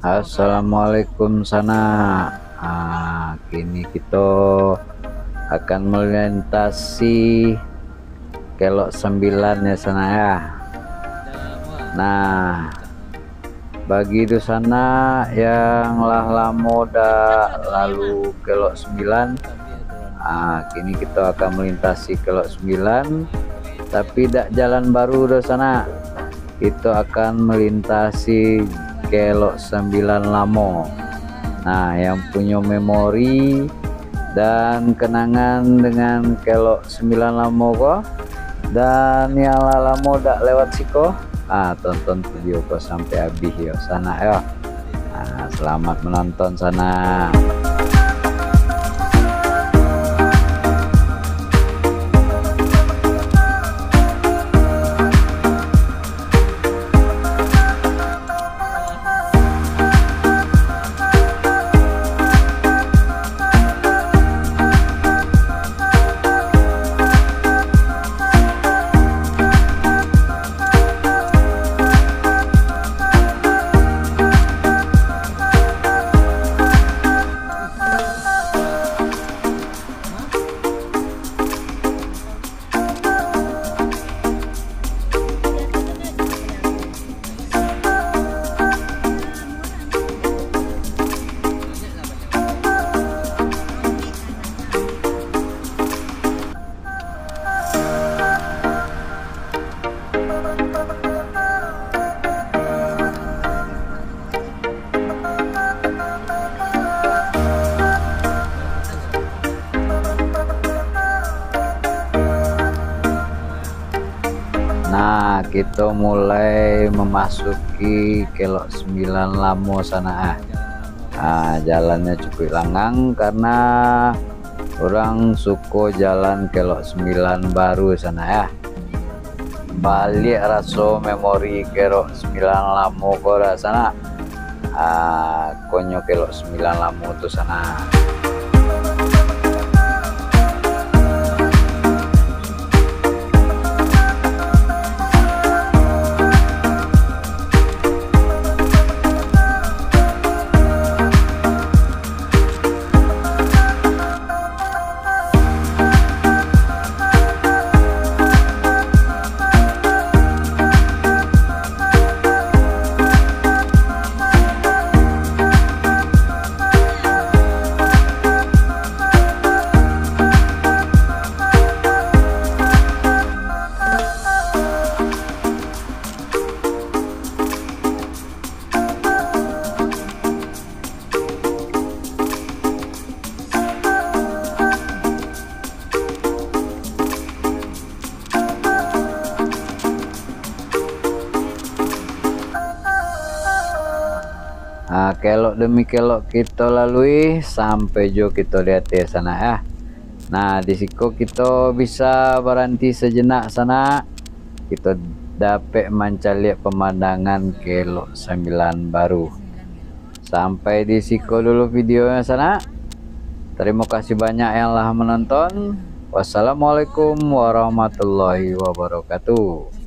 Assalamualaikum sana. Kini kita akan melintasi kelok 9 ya sana ya. Nah, bagi di sana yang lama dah lalu kelok 9, kini kita akan melintasi kelok 9, tapi tidak jalan baru di sana. Kita akan melintasi kelok 9 lamo. Nah, yang punya memori dan kenangan dengan kelok 9 lamo kok, dan yang lamo dak lewat siko, tonton video kok sampai habis ya sana ya. Selamat menonton sana. Nah, kita mulai memasuki kelok 9 lamo sana. Jalannya cukup langang karena orang suka jalan kelok 9 baru sana ya. Balik rasa memori kelok 9 lamo kora sana. Konyo kelok 9 lamo tuh sana. Kelok demi kelok kita lalui sampai jo kita lihat ya sana ya. Nah, di situ kita bisa berhenti sejenak sana. Kita dapat mencari pemandangan kelok 9 baru. Sampai di situ dulu videonya sana. Terima kasih banyak yang telah menonton. Wassalamualaikum warahmatullahi wabarakatuh.